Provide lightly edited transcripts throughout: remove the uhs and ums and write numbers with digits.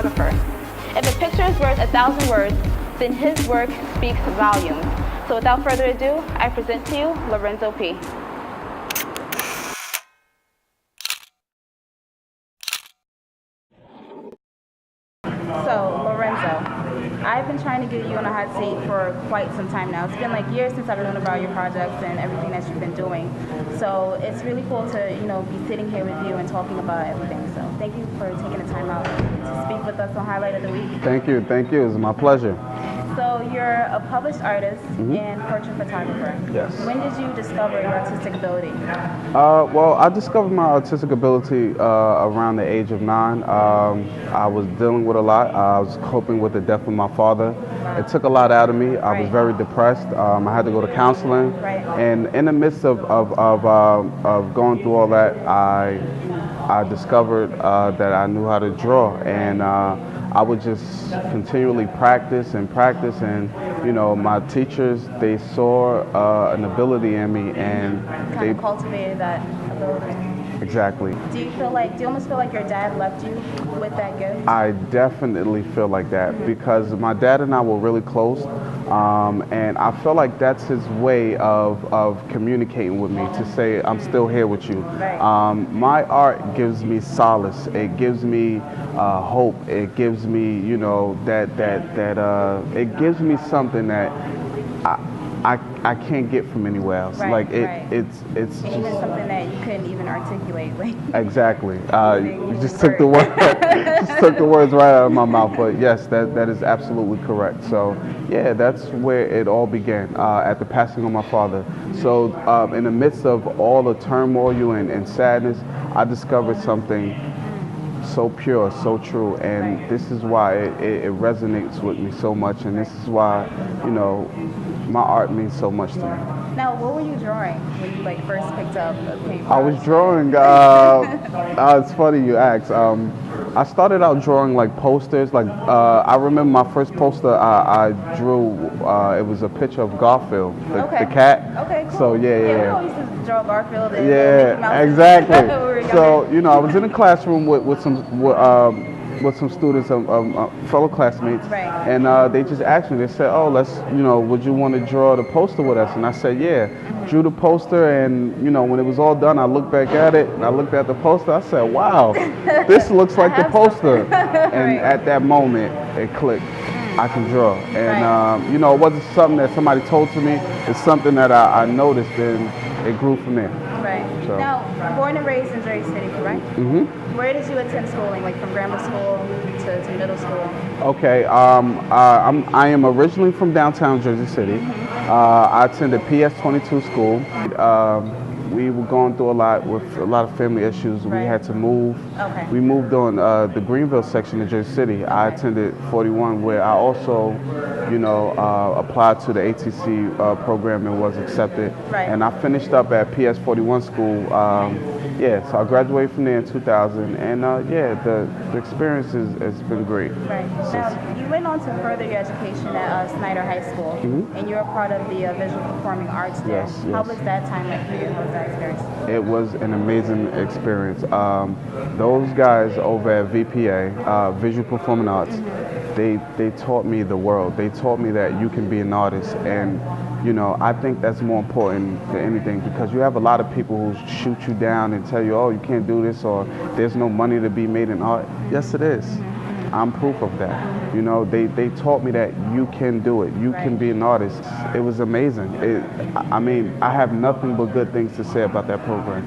photographer. If a picture is worth 1,000 words, then his work speaks volumes. So without further ado, I present to you Lorenzo P. So, Lorenzo, I've been trying to get you on a hot seat for quite some time now. It's been like years since I've known about your projects and everything that you've been doing. So it's really cool to, be sitting here with you and talking about everything. So thank you for taking the time out to speak with us on Highlight of the Week. Thank you. It's my pleasure. So you're a published artist and portrait photographer. Yes. When did you discover your artistic ability? Well, I discovered my artistic ability around the age of 9. I was dealing with a lot. I was coping with the death of my father. It took a lot out of me. I was very depressed. I had to go to counseling. And in the midst of going through all that, I discovered that I knew how to draw. And I would just continually practice, and my teachers, they saw an ability in me, and they cultivated that ability. Exactly. Do you almost feel like your dad left you with that gift? I definitely feel like that because my dad and I were really close, and I feel like that's his way of communicating with me, to say I'm still here with you. My art gives me solace. It gives me hope. It gives me, it gives me something that I can't get from anywhere else. It's just even something that you couldn't even articulate. Exactly. You just took the words right out of my mouth. But yes, that is absolutely correct. So yeah, that's where it all began, at the passing of my father. So in the midst of all the turmoil and sadness, I discovered something so pure, so true, and this is why it resonates with me so much, and this is why, my art means so much to me. Now, what were you drawing when you first picked up a paper? I was drawing, it's funny you asked. I started out drawing posters. I remember my first poster I drew, it was a picture of Garfield, the cat. Okay, cool. So yeah. We always used to draw Garfield and Mickey Mouse. Exactly. So, I was in a classroom with some students, fellow classmates, and they just asked me, they said, oh, would you want to draw the poster with us? And I said, yeah. Drew the poster, and when it was all done, I looked back at it, and I looked at the poster, I said, wow, this looks like the poster. And at that moment, it clicked. I can draw. And, it wasn't something that somebody told to me. It's something that I noticed, and it grew from there. Right. So. Now, born and raised in Jersey City, right? Mm-hmm. Where did you attend schooling, from grammar school to middle school? Okay. I am originally from downtown Jersey City. I attended PS22 school. We were going through a lot of family issues. We had to move. We moved on the Greenville section of Jersey City. I attended 41, where I also, applied to the ATC program and was accepted. And I finished up at PS41 school. So I graduated from there in 2000, and the experience has been great. Now, you went on to further your education at Snyder High School, and you're a part of the visual performing arts there. Yes. How was that time like for you? How was that experience? It was an amazing experience. Those guys over at VPA, Visual Performing Arts, they taught me the world. They taught me that you can be an artist, and I think that's more important than anything, because you have a lot of people who shoot you down and tell you, oh, you can't do this, or there's no money to be made in art. Yes, it is. I'm proof of that. They taught me that you can do it. You can be an artist. It was amazing. I have nothing but good things to say about that program.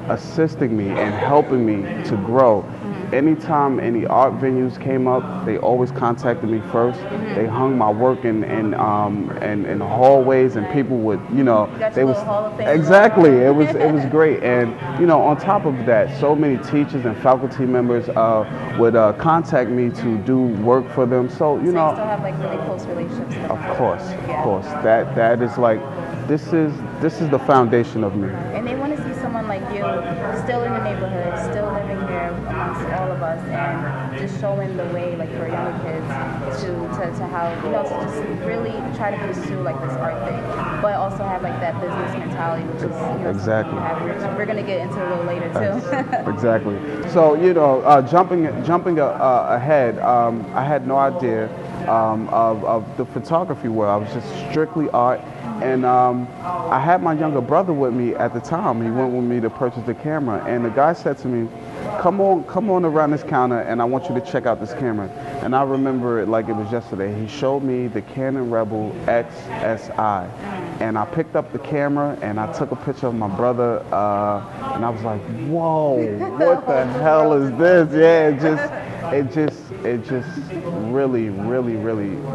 Assisting me and helping me to grow. Anytime any art venues came up, they always contacted me first. They hung my work in hallways, and people would, they was exactly. It was great, and on top of that, so many teachers and faculty members would contact me to do work for them. So you still have really close relationships. Of course. That is this is the foundation of me. And they want to see someone like you still in the neighborhood, still living here amongst all of us, and just showing the way, like for younger kids, to how, you know, to just really try to pursue like this art thing, but also have like that business mentality, which is, you know, Exactly. we're gonna get into a little later too. Exactly. So, you know, jumping ahead, I had no idea of the photography world. I was just strictly art. And I had my younger brother with me at the time. He went with me to purchase the camera. And the guy said to me, come on around this counter and I want you to check out this camera. And I remember it like it was yesterday. He showed me the Canon Rebel XSI. And I picked up the camera and I took a picture of my brother. And I was like, whoa, what the hell is this? Yeah, it just really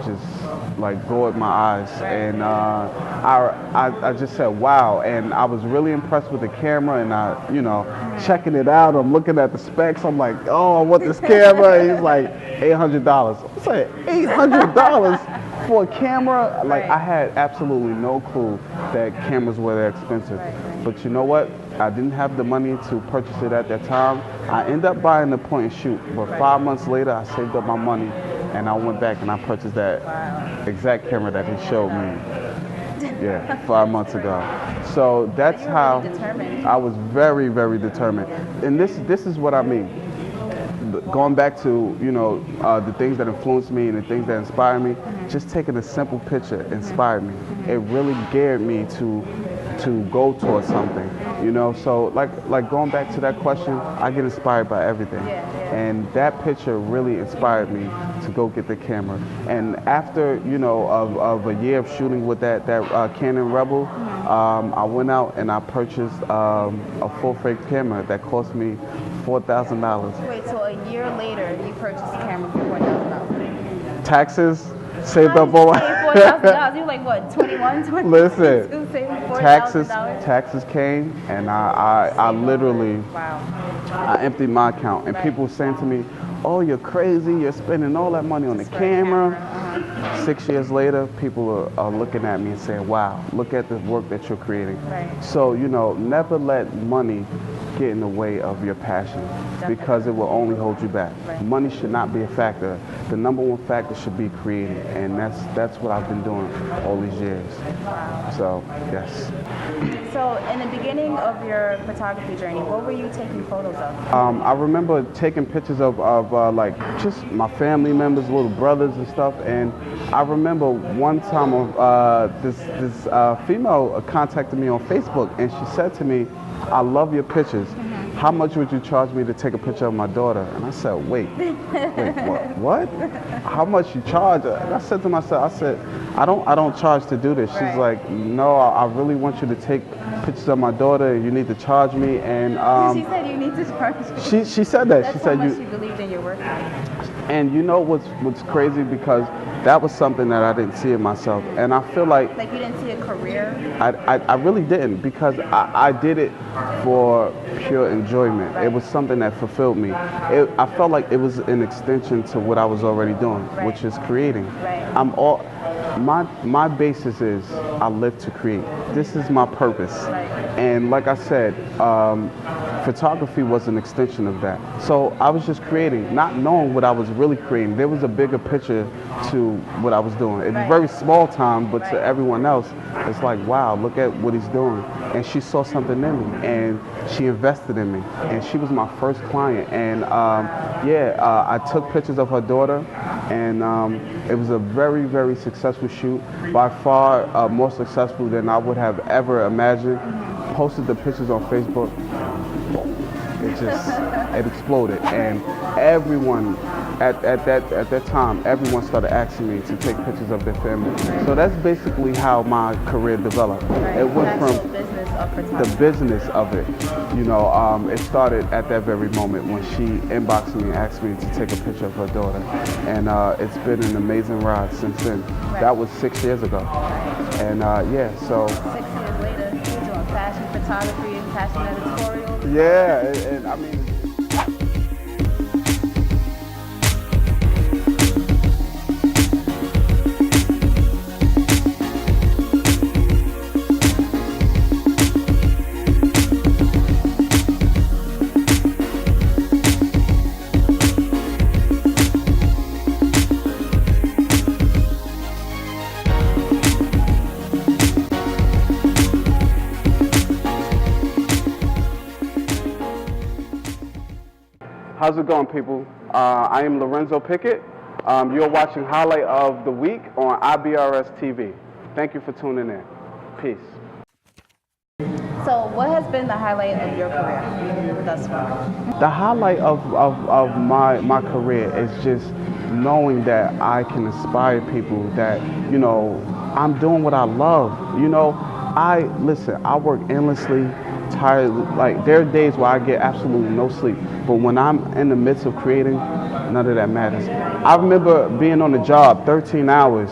just like gored my eyes. And I just said, wow. And I was really impressed with the camera, and I, you know, checking it out. I'm looking at the specs. I'm like, oh, I want this camera. And he's like, $800. I said, $800 for a camera? Like, I had absolutely no clue that cameras were that expensive. But you know what? I didn't have the money to purchase it at that time. I ended up buying the point and shoot. But 5 months later, I saved up my money and I went back and I purchased that exact camera that he showed me. Yeah, 5 months ago. So that's how I was very determined. And this is what I mean. Going back to, you know, the things that influenced me and the things that inspired me, just taking a simple picture inspired me. It really geared me to go towards something, you know. So like going back to that question, I get inspired by everything. And that picture really inspired me to go get the camera. And after, you know, of a year of shooting with that Canon Rebel, I went out and I purchased a full-frame camera that cost me $4,000. Wait, so a year later, you purchased a camera for $4,000? Taxes, saved up all. $4,000. You were like what, 21, 22? Listen, taxes came, and I literally, wow. I emptied my account, and people were saying to me, "Oh, you're crazy! You're spending all that money on the camera." 6 years later, people are looking at me and saying, "Wow, look at the work that you're creating." So, you know, never let money get in the way of your passion, because it will only hold you back. Money should not be a factor. The number one factor should be creating, and that's what I've been doing all these years. So, yes. So, in the beginning of your photography journey, what were you taking photos of? I remember taking pictures of like just my family members, little brothers and stuff. And I remember one time this female contacted me on Facebook, and she said to me, "I love your pictures. How much would you charge me to take a picture of my daughter?" And I said, wait, what? How much you charge? And I said to myself, I don't charge to do this. She's like, no, I really want you to take pictures of my daughter. You need to charge me. And she said you need to charge me. She said that. That's she said how much you believed in your work. And you know what's crazy, because that was something that I didn't see in myself, and I feel like you didn't see a career. I really didn't, because I did it for pure enjoyment. It was something that fulfilled me. I felt like it was an extension to what I was already doing, which is creating. My basis is I live to create. This is my purpose. And like I said, photography was an extension of that. So I was just creating, not knowing what I was really creating. There was a bigger picture to what I was doing. It's very small time, but to everyone else, it's like, wow, look at what he's doing. And she saw something in me, and she invested in me. And she was my first client. And I took pictures of her daughter, and it was a very successful shoot. By far more successful than I would have ever imagined. Posted the pictures on Facebook. It exploded, and everyone at that time, everyone started asking me to take pictures of their family. So that's basically how my career developed. It went from the business of it. You know, it started at that very moment when she inboxed me and asked me to take a picture of her daughter, and it's been an amazing ride since then. That was 6 years ago, and so 6 years later, you're doing fashion photography and fashion editorial. Yeah, and I mean. How's it going, people? I am Lorenzo Pickett. You're watching Highlight of the Week on IBRS TV. Thank you for tuning in. Peace. So what has been the highlight of your career thus far? The highlight of my career is just knowing that I can inspire people, that, you know, I'm doing what I love. You know, I work endlessly, tired. Like, there are days where I get absolutely no sleep, but when I'm in the midst of creating, none of that matters. I remember being on the job 13 hours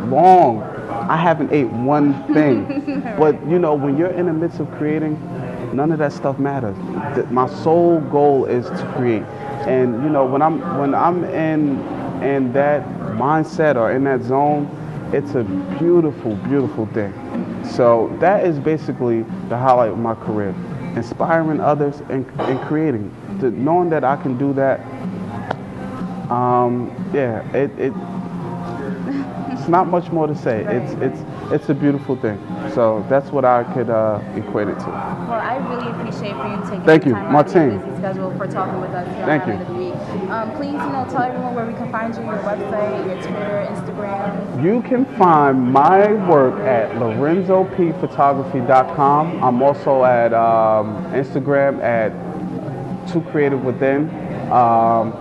long. I haven't ate one thing. But, you know, when you're in the midst of creating, none of that stuff matters. My sole goal is to create. And, you know, when I'm in that mindset or in that zone, it's a beautiful, beautiful thing. So that is basically the highlight of my career. Inspiring others and creating. Knowing that I can do that, it's not much more to say. Right. It's a beautiful thing. So that's what I could equate it to. Well, I really appreciate for you taking Thank the you, time out of your Martine. busy schedule for talking with us here Thank on you. Highlight of the Week. Please, you know, tell everyone where we can find you, your website, your Twitter, Instagram. You can find my work at LorenzoPphotography.com. I'm also at Instagram at Too Creative Within.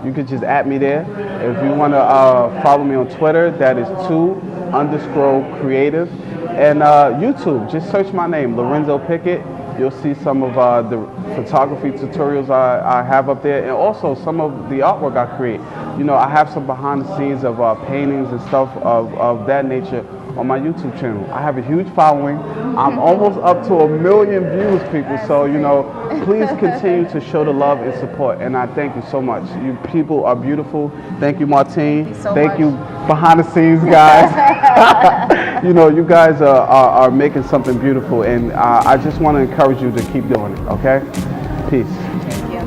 You could just @ me there. If you want to follow me on Twitter, that is 2_creative. And YouTube, just search my name, Lorenzo Pickett. You'll see some of the photography tutorials I have up there, and also some of the artwork I create. You know, I have some behind the scenes of paintings and stuff of that nature on my YouTube channel. I have a huge following. I'm almost up to 1 million views, people. So, you know, please continue to show the love and support. And I thank you so much. You people are beautiful. Thank you, Martine. Thank you behind the scenes guys. You know, you guys are making something beautiful, and I just want to encourage you to keep doing it, okay? Peace. Thank you.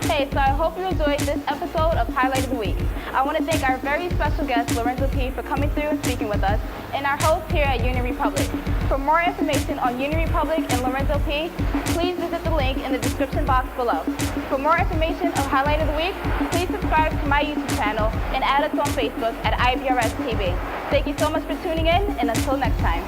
Hey, so I hope you enjoyed this episode of Highlight of the Week. I want to thank our very special guest, Lorenzo P, for coming through and speaking with us, and our host here at Union Republic. For more information on Union Republic and Lorenzo P, please visit the link in the description box below. For more information of Highlight of the Week, please subscribe to my YouTube channel and add us on Facebook at IBRS TV. Thank you so much for tuning in, and until next time.